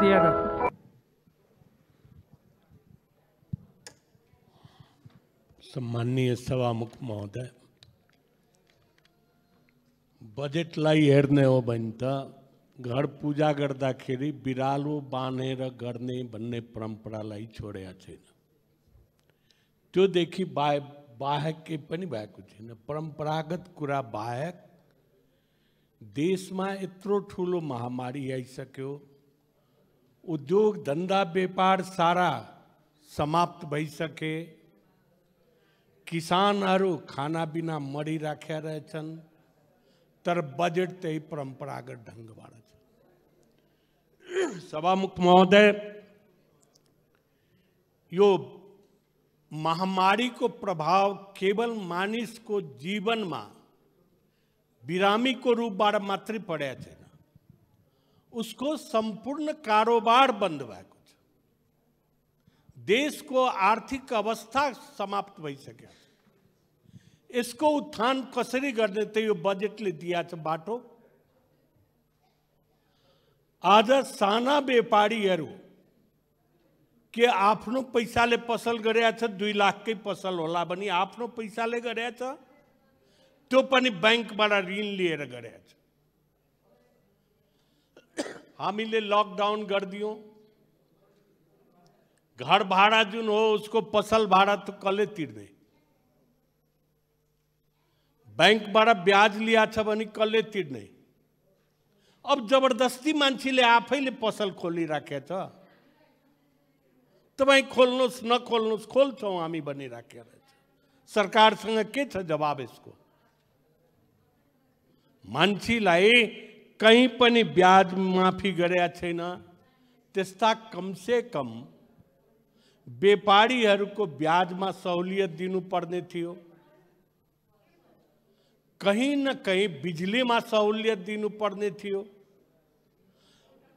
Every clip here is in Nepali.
दिएर। सम्माननीय सभामुख महोदय, बजेटलाई हेर्ने हो भने त घर पूजा गर्दाखेरि बिरालो बाँधेर गर्ने भन्ने परम्परालाई छोडेका छैन। त्योदेखि बाहेक केही पनि भएको छैन। परम्परागत कुरा बाहेक देशमा यत्रो ठुलो महामारी आइसक्यो, उद्योग धन्दा व्यापार सारा समाप्त भइसके, किसानहरू खाना बिना मरिराखेका रहेछन्, तर बजेट त्यही परम्परागत ढङ्गबाट छ। सभामुख महोदय, यो महामारीको प्रभाव केवल मानिसको जीवनमा बिरामीको रूपबाट मात्रै परेको छैन, उसको सम्पूर्ण कारोबार बन्द भएको छ। देशको आर्थिक अवस्था समाप्त भइसक्यो। यसको उत्थान कसरी गर्ने त यो बजेटले दिएको छ बाटो। आज साना व्यापारीहरू के आफ्नो पैसाले पसल गरेका छ, 2 लाखकै पसल होला भने आफ्नो पैसाले गरेका छ, त्यो पनि बैंकबाट ऋण लिएर गरेका छ। हामीले लकडाउन गरिदियौँ, घर भाडा जुन हो उसको पसल भाडा तो कसले तिर्ने, बैंकबाट ब्याज लिया छ भने कसले तिर्ने। अब जबरदस्ती मान्छेले आफैले पसल खोलिराखेको छ। तपाईँ खोल्नुहोस् नखोल्नुहोस्, खोल्छौँ हामी भनिराखेको रहेछ। सरकारसँग के छ जवाब यसको। मान्छेलाई कहीँ पनि ब्याज माफी गरेका छैन। त्यस्ता कमसे कम व्यापारीहरूको ब्याजमा सहुलियत दिनुपर्ने थियो। कहीं न कहीं बिजुलीमा सहुलियत दिनुपर्ने थियो।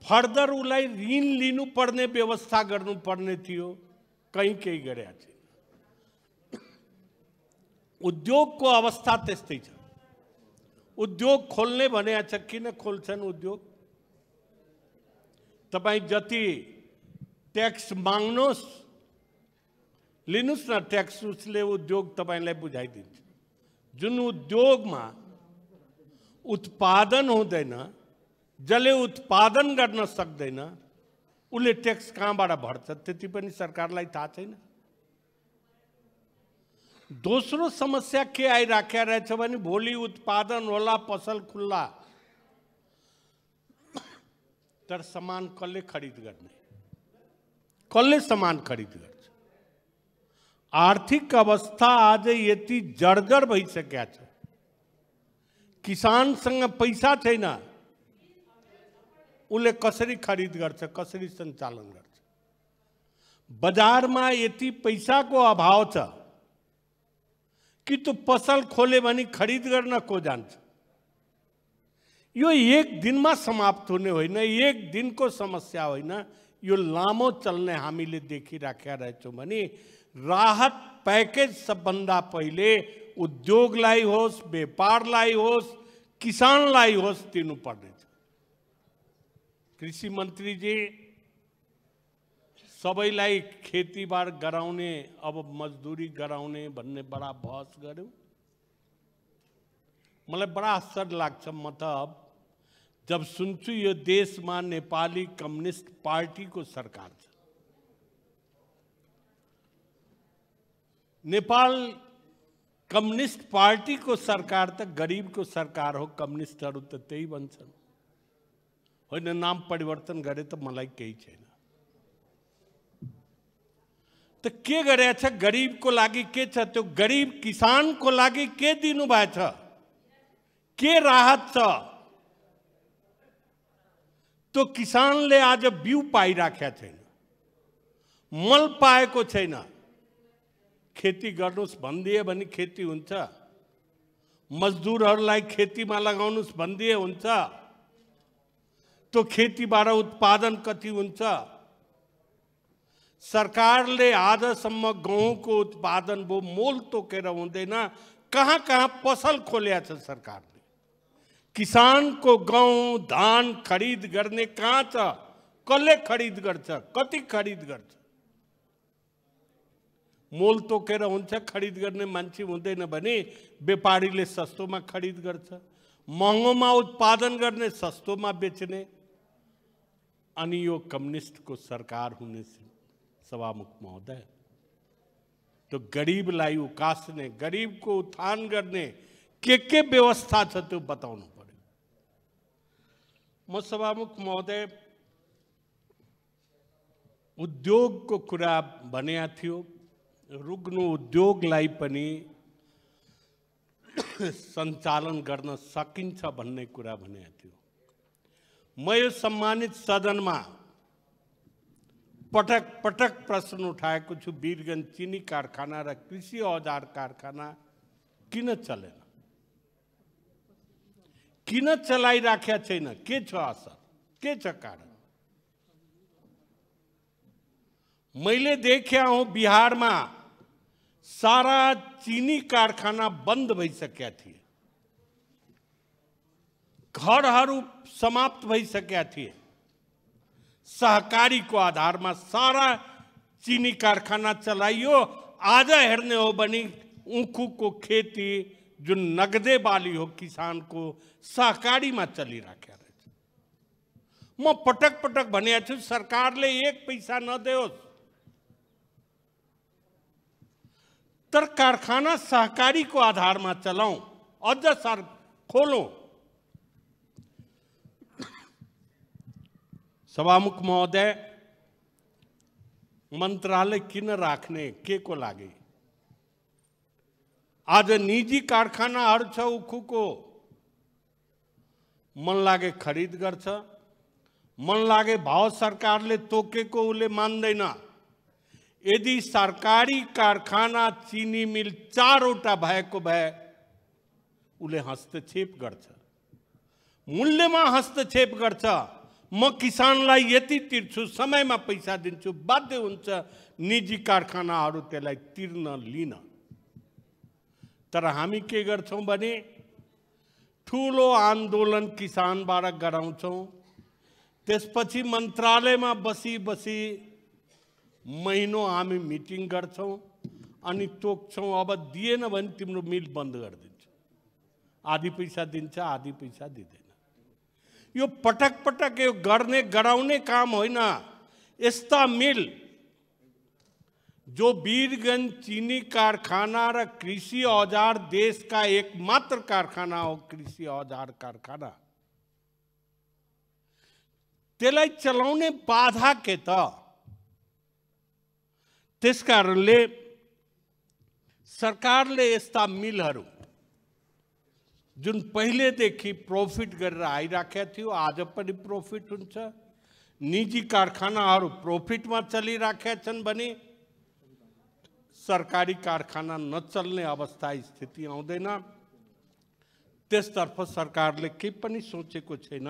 फर्दर उसलाई ऋण लिनुपर्ने व्यवस्था गर्नुपर्ने थियो। कहीं केही गरेका छैन। उद्योगको अवस्था त्यस्तै छ। उद्योग खोल्ने भनेको छ, किन खोल्छन् उद्योग? तपाईँ जति ट्याक्स माग्नुहोस्, लिनुहोस् न ट्याक्स, उसले उद्योग तपाईँलाई बुझाइदिन्छ। जुन उद्योगमा उत्पादन हुँदैन, जसले उत्पादन गर्न सक्दैन, उसले ट्याक्स कहाँबाट भर्छ त्यति पनि सरकारलाई थाहा छैन। दोस्रो समस्या के आइराखेको रहेछ भने भोलि उत्पादन होला, पसल खुल्ला, तर सामान कसले खरिद गर्ने, कसले सामान खरिद गर्छ? आर्थिक अवस्था आज यति जर्जर भइसकेको छ। किसानसँग पैसा छैन, उसले कसरी खरिद गर्छ, कसरी सञ्चालन गर्छ? बजारमा यति पैसाको अभाव छ कि त्यो पसल खोले भने खरिद गर्न को जान्छ? यो एक दिनमा समाप्त हुने होइन, एक दिनको समस्या होइन। यो लामो चल्ने हामीले देखिराखेका रहेछौँ भने राहत पैकेज सबभन्दा पहिले उद्योगलाई होस्, व्यापारलाई होस्, किसानलाई होस् दिनुपर्ने छ। कृषि मन्त्रीजी, सबैलाई खेतीबार गराउने, अब मजदुरी गराउने भन्ने बडा बहस गर्यो। मलाई बडा आश्चर्य लाग्छ। म त जब सुन्छु यो देशमा नेपाली कम्युनिस्ट पार्टीको सरकार छ। नेपाल कम्युनिस्ट पार्टीको सरकार त गरिबको सरकार हो। कम्युनिस्टहरू त त्यही भन्छन्। होइन, नाम परिवर्तन गरे त मलाई केही छैन। त के गरेछ गरिबको लागि? के छ त्यो गरिब किसानको लागि के दिनुभएछ? के राहत छ? त्यो किसानले आज बिउ पाइराखेका छैन, मल पाएको छैन। खेती गर्नुहोस् भनिदिए भने खेती हुन्छ। मजदुरहरूलाई खेतीमा लगाउनुहोस् भनिदिए हुन्छ। त्यो खेतीबाट उत्पादन कति हुन्छ? सरकारले आजसम्म गहुँको उत्पादन वो मोल तोकेर हुँदैन। कहाँ कहाँ पसल खोलेको छ सरकारले। किसान को गहुँ धान खरीद गर्ने कहाँ छ? कसले खरिद गर्छ, कति खरिद गर्छ? मोल तोकेर हुन्छ, खरिद गर्ने मान्छे हुँदैन भने व्यापारीले सस्तोमा खरिद गर्छ, महँगोमा उत्पादन गर्ने, सस्तोमा बेच्ने। अनि यो कम्युनिस्टको सरकार हुने सभामुख महोदय, तो गरीबलाई उकास्ने, गरीबको उत्थान गर्ने के व्यवस्था छ त्यो बताउनु पर्यो। म सभामुख महोदय उद्योगको कुरा भनेको थियो, रुग्नु उद्योगलाई पनि सञ्चालन गर्न सकिन्छ भन्ने कुरा भनेको थियो। म यो सम्मानित सदनमा पटक पटक प्रश्न उठाएको छु, वीरगंज चिनी कारखाना र कृषि औजार कारखाना किन चलेन, किन चलाइराखेका छैन, के छ असर, के छ कारण? मैले देखा हूं बिहार में सारा चीनी कारखाना बंद भइसकेका थिए, घरहरू समाप्त भइसकेका थिए। सहकारी को आधार में सारा चीनी कारखाना चलाइयो। आज हेर्ने हो भने ऊखू को खेती जो नगदे बाली हो किसान को सहकारी में चलिराखेको रहेछ। म पटक पटक भनेको छु सरकारले एक पैसा नदेओस्, तर कारखाना सहकारी को आधार में चलाऊं, अझ सर खोलौं। सभामुख महोदय, मंत्रालय किन राख्ने, के को लागि? आज निजी कारखानाहरू छ उखुको, मन लागे खरिद गर्छ, मन लागे भाव सरकारले तोकेको उले मान्दैन। यदि सरकारी कारखाना चीनी मिल 4वटा भएको भए उले हस्तक्षेप गर्छ, मूल्यमा हस्तक्षेप गर्छ। म किसानलाई यति तिर्छु, समयमा पैसा दिन्छु, बाध्य हुन्छ निजी कारखानाहरू त्यसलाई तिर्न लिन। तर हामी के गर्छौं भने ठूलो आन्दोलन किसानबाट गराउँछौं, त्यसपछि मन्त्रालयमा बसी बसी महीनों हामी मिटिङ गर्छौं अनि तोक्छौं। अब दिएन भने तिम्रो मिल बन्द गरिदिन्छु, आधी पैसा दिन्छ, आधी पैसा दिँदैन। यो पटक पटक यो गर्ने गराउने काम होइन। यस्ता मिल जो वीरगंज चीनी कारखाना र कृषि औजार देश का एकमात्र कारखाना हो, कृषि औजार कारखाना, त्यसलाई चलाउने बाधा के त? त्यसकारणले सरकारले यस्ता मिलहरू जुन पहिलेदेखि प्रॉफिट गरेर आइराखेका थियो, आज पनि प्रॉफिट हुन्छ। निजी कारखानाहरू प्रॉफिटमा चलिराखेका छन् भने सरकारी कारखाना नचल्ने अवस्था स्थिति आउँदैन। त्यसतर्फ सरकारले केही पनि सोचेको छैन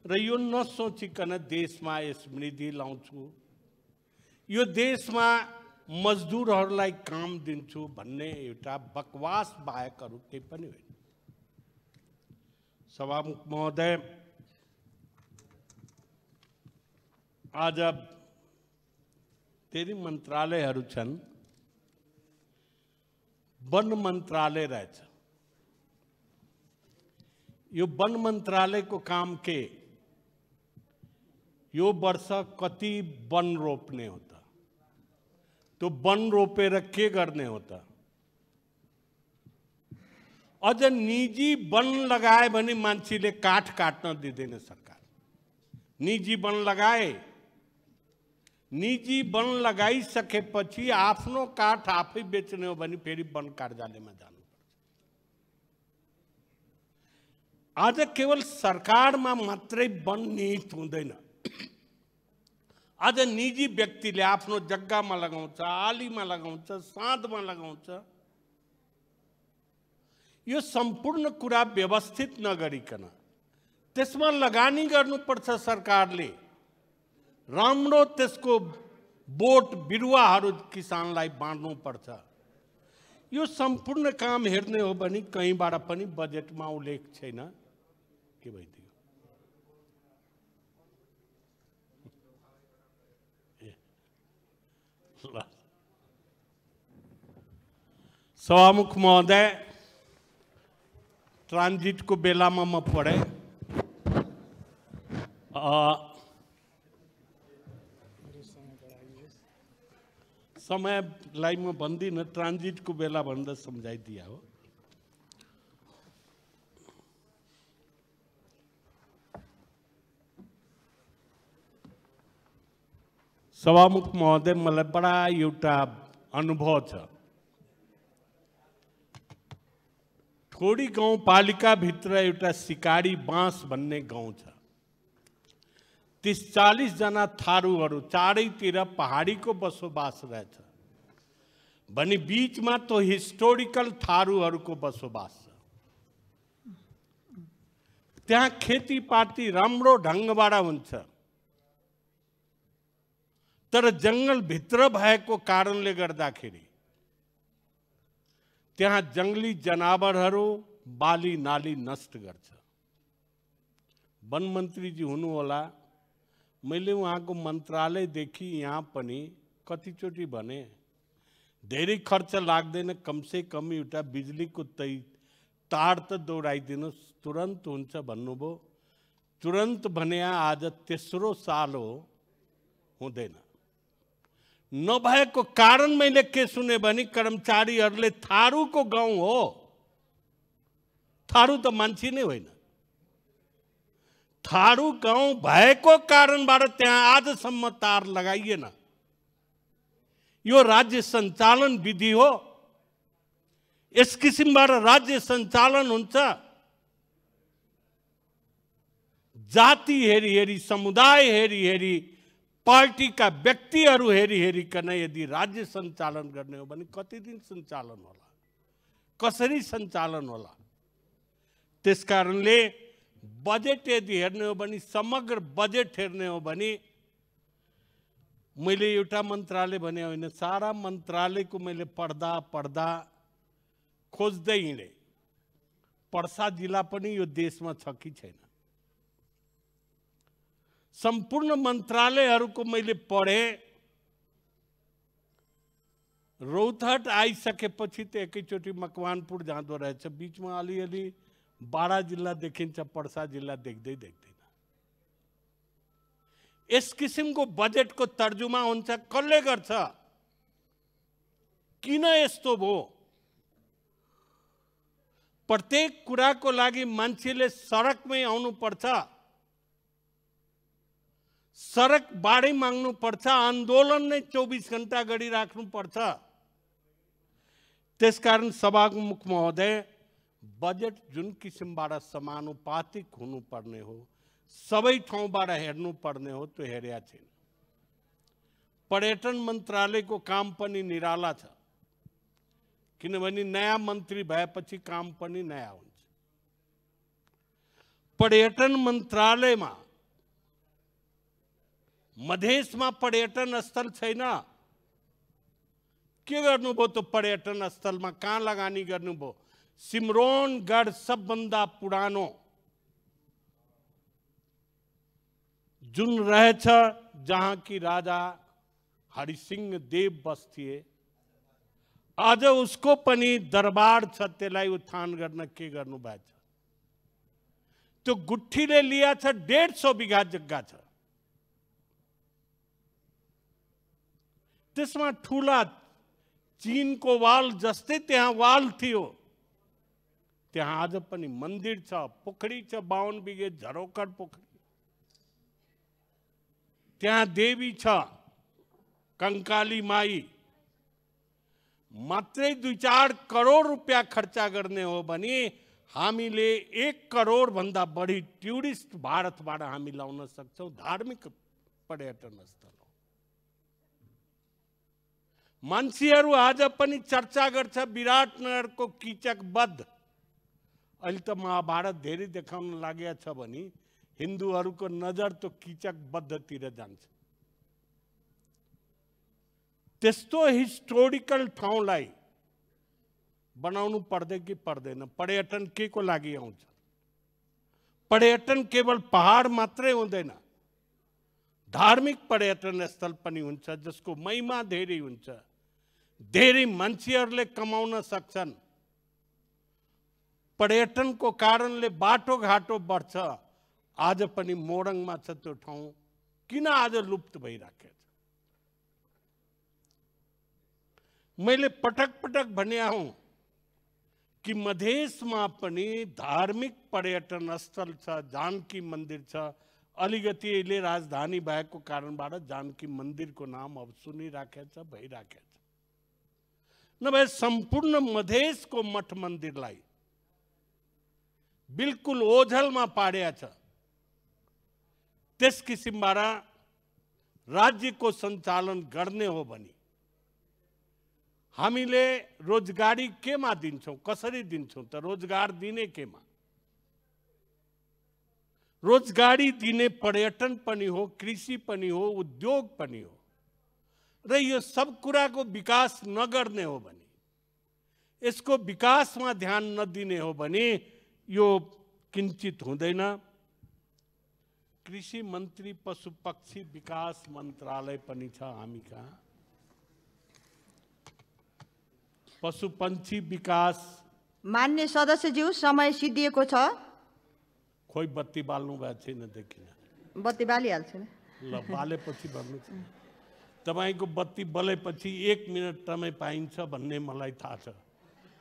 र यो नसोचिकन देशमा समृद्धि ल्याउँछु, यो देशमा मजदुरहरूलाई काम दिन्छु भन्ने एउटा बकवास बाहेक अरू केही पनि होइन। सभामुख महोदय, आज धेरै मन्त्रालयहरू छन्, वन मन्त्रालय रहेछ। यो वन मन्त्रालयको काम के? यो वर्ष कति वन रोप्ने हो त? तो वन रोपेर के गर्ने हो त? अझ निजी वन लगाए भने मान्छेले काठ काट्न दिँदैन सरकार। निजी वन लगाए, निजी वन लगाइसकेपछि आफ्नो काठ आफै बेच्ने हो भने फेरि वन कार्यालयमा जानुपर्छ। आज केवल सरकारमा मात्रै वन निहित हुँदैन। आज निजी व्यक्तिले आफ्नो जग्गामा लगाउँछ, आलीमा लगाउँछ, साँधमा लगाउँछ। यो सम्पूर्ण कुरा व्यवस्थित नगरिकन त्यसमा लगानी गर्नुपर्छ सरकारले। राम्रो त्यसको बोट बिरुवाहरू किसानलाई बाँड्नुपर्छ। यो सम्पूर्ण काम हेर्ने हो भने कहीँबाट पनि बजेटमा उल्लेख छैन। के भइदियो? सभामुख महोदय, ट्रान्जिटको बेलामा म पढेँ। समयलाई म भन्दिनँ, ट्रान्जिटको बेला भन्दा सम्झाइदिया हो। सभामुख महोदय, मलाई बडा एउटा अनुभव छ। थोडी गाउँपालिकाभित्र एउटा सिकारी बाँस भन्ने गाउँ छ। 30-40 जना थारूहरू, चारैतिर पहाडीको बसोबास रहेछ भने बीचमा तो हिस्टोरिकल थारूहरूको बसोबास छ। त्यहाँ खेतीपाती राम्रो ढङ्गबाट हुन्छ, तर जङ्गलभित्र भएको कारणले गर्दाखेरि त्यहाँ जङ्गली जनावरहरू बाली नाली नष्ट गर्छ। वन मन्त्रीजी हुनुहोला, मैले उहाँको मन्त्रालयदेखि यहाँ पनि कतिचोटि भने धेरै खर्च लाग्दैन, कमसे कम एउटा बिजुलीको तार त दौडाइदिनुहोस्, तुरन्त हुन्छ भन्नुभयो। तुरन्त भने आज तेस्रो साल हो, हुँदैन। नभएको कारण मैले के सुने भने कर्मचारीहरूले थारूको गाउँ हो, थारू त मान्छे नै होइन, थारू गाउँ भएको कारणबाट त्यहाँ आजसम्म तार लगाइएन। यो राज्य सञ्चालन विधि हो। यस किसिमबाट राज्य सञ्चालन हुन्छ। जाति हेरी हेरी, समुदाय हेरी हेरी, पार्टीका व्यक्तिहरू हेरी हेरीकन यदि राज्य सञ्चालन गर्ने हो भने कति दिन सञ्चालन होला, कसरी सञ्चालन होला? त्यसकारणले बजेट यदि हेर्ने हो भने, समग्र बजेट हेर्ने हो भने, मैले एउटा मन्त्रालय भने होइन, सारा मन्त्रालयको मैले पढ्दा खोज्दै हिँडेँ। पर्सा जिल्ला पनि यो देशमा छ कि छैन, सम्पूर्ण मन्त्रालयहरूको मैले पढेँ। रौतहट आइसकेपछि त एकैचोटि मकवानपुर जाँदो रहेछ, बिचमा अलिअलि बारा जिल्ला देखिन्छ, पर्सा जिल्ला देख्दै देख्दैन। यस किसिमको बजेटको तर्जुमा हुन्छ, कसले गर्छ? किन यस्तो भयो? प्रत्येक कुराको लागि मान्छेले सडकमै आउनु पर्छ, सडक बाडै माग्नु पर्छ, आन्दोलन नै 24 घण्टा गरिराख्नु पर्छ। त्यसकारण सभामुख महोदय, बजेट जुन किसिमबाट समानुपातिक हुनुपर्ने हो, सबै ठाउँबाट हेर्नुपर्ने हो, त्यो हेरेका छैन। पर्यटन मन्त्रालयको काम पनि निराला छ, किनभने नयाँ मन्त्री भएपछि काम पनि नयाँ हुन्छ। पर्यटन मन्त्रालयमा मधेसमा पर्यटन स्थल छैन। के गर्नुभयो त पर्यटन स्थलमा? कहाँ लगानी गर्नुभयो? सिमरौनगढ सबभन्दा पुरानो जुन रहेछ, जहाँ की राजा हरिसिंह देव बस्थिए, आज उसको पनि दरबार छ, त्यसलाई उत्थान गर्न के गर्नुभएछ? त्यो गुठीले लिया छ, 150 बिघा जग्गा छ। त्यसमा ठुला चीनको वाल जस्तै त्यहाँ वाल थियो। त्यहाँ आज पनि मन्दिर छ, पोखरी छ, 52 बिघे झरोकर पोखरी। त्यहाँ देवी छ, कंकाली माई। मात्रै 2-4 करोड रुपियाँ खर्चा गर्ने हो भने हामीले 1 करोड भन्दा बढी टुरिस्ट भारतबाट हामी ल्याउन सक्छौँ। धार्मिक पर्यटन स्थल हो। मान्छेहरू आज पनि चर्चा गर्छ विराटनगरको कीचक बध। अहिले त महाभारत धेरै देखाउन लागेको छ भने हिन्दूहरूको नजर तो कीचक बद्धतिर जान्छ। त्यस्तो हिस्टोरिकल ठाउँलाई बनाउनु पर्दै कि पर्दैन? पर्यटन के को लागि आउँछ? पर्यटन केवल पहाड मात्रै हुँदैन, धार्मिक पर्यटन स्थल पनि हुन्छ, जसको महिमा धेरै हुन्छ, धेरै मान्छेहरूले कमाउन सक्छन्। पर्यटनको कारणले बाटोघाटो बढ्छ। आज पनि मोरङमा छ त्यो ठाउँ, किन आज लुप्त भइराखेको छ? मैले पटक पटक भने हूँ कि मधेसमा पनि धार्मिक पर्यटन स्थल छ, जानकी मन्दिर छ। अलिकति अहिले राजधानी भएको कारणबाट जानकी मन्दिरको नाम अब सुनिराखेको छ, भइराखेको छ। नभए सम्पूर्ण मधेसको मठ मन्दिरलाई बिल्कुल ओझलमा पारेको छ। त्यस किसिमबाट राज्यको सञ्चालन गर्ने हो भने हामीले रोजगारी केमा दिन्छौं, कसरी दिन्छौं त? रोजगार दिने केमा? रोजगारी दिने पर्यटन पनि हो, कृषि पनि हो, उद्योग पनि हो। र यो सब कुराको विकास नगर्ने हो भने, यसको विकासमा ध्यान नदिने हो भने यो किंचित हुँदैन। कृषि मन्त्री पशु पक्षी विकास मन्त्रालय पनि छ हामी कहाँ। पशु पंक्षी विकास। मान्य सदस्यज्यू, समय सिद्धिएको छ। खोइ बत्ती बाल्नु भएको छैन, देखिन। बत्ती बालिहाल्छ नि। ल, बालेपछि भन्नु छ। तपाईको बत्ती बलेपछि 1 मिनट समय पाइन्छ भन्ने मलाई थाहा छ।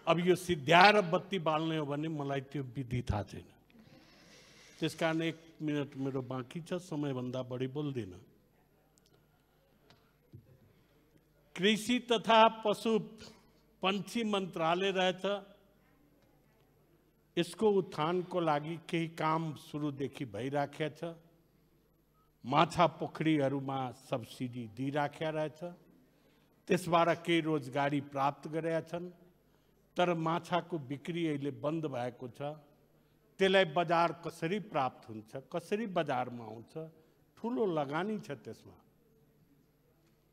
अब यो सिद्ध्याएर बत्ती बाल्ने हो भने मलाई त्यो विधि थाहा छैन। त्यसकारण 1 मिनट मेरो बाँकी छ, समयभन्दा बढी बोल्दिन। कृषि तथा पशु पंक्षी मन्त्रालय रहेछ। यसको उत्थानको लागि केही काम सुरुदेखि भइराखेको छ। माछा पोखरीहरूमा सब्सिडी दिइराखेको रहेछ। त्यसबाट केही रोजगारी प्राप्त गरेका छन्। तर माछाको बिक्री अहिले बन्द भएको छ। त्यसलाई बजार कसरी प्राप्त हुन्छ, कसरी बजारमा आउँछ? ठुलो लगानी छ त्यसमा।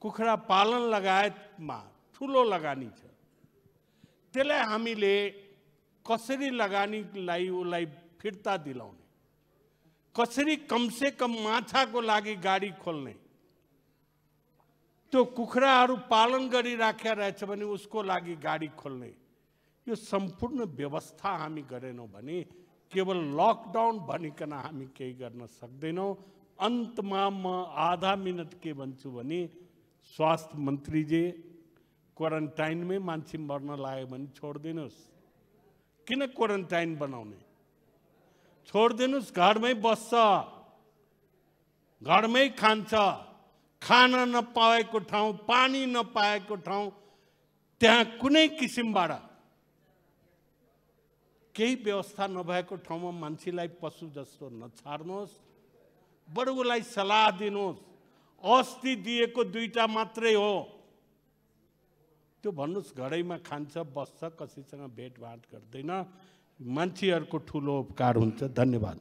कुखुरा पालन लगायतमा ठुलो लगानी छ। त्यसलाई हामीले कसरी लगानीलाई उसलाई फिर्ता दिलाउने, कसरी कमसे कम माछाको लागि गाडी खोल्ने, त्यो कुखुराहरू पालन गरिराखेका रहेछ भने उसको लागि गाडी खोल्ने, यो सम्पूर्ण व्यवस्था हामी गरेनौं भने केवल लकडाउन भनिकन हामी केही गर्न सक्दैनौं। अन्तमा म आधा मिनट के भन्छु भने, स्वास्थ्य मन्त्रीजी क्वारेन्टाइनमै मान्छे मर्न लाग्यो भने छोड्दिनुस्। किन क्वारेन्टाइन बनाउने? छोड्दिनुस्। घरमै बस्छ, घरमै खान्छ। खाना नपाएको ठाउँ, पानी नपाएको ठाउँ, त्यहाँ कुनै किसिमबाट केही व्यवस्था नभएको ठाउँमा मान्छेलाई पशु जस्तो नछाड्नुहोस्। बरु उसलाई सल्लाह दिनुहोस्। अस्ति दिएको 2टा मात्रै हो, त्यो भन्नुस्। घरैमा खान्छ, बस्छ, कसैसँग भेटघाट गर्दैन। मान्छेहरूको ठुलो उपकार हुन्छ। धन्यवाद।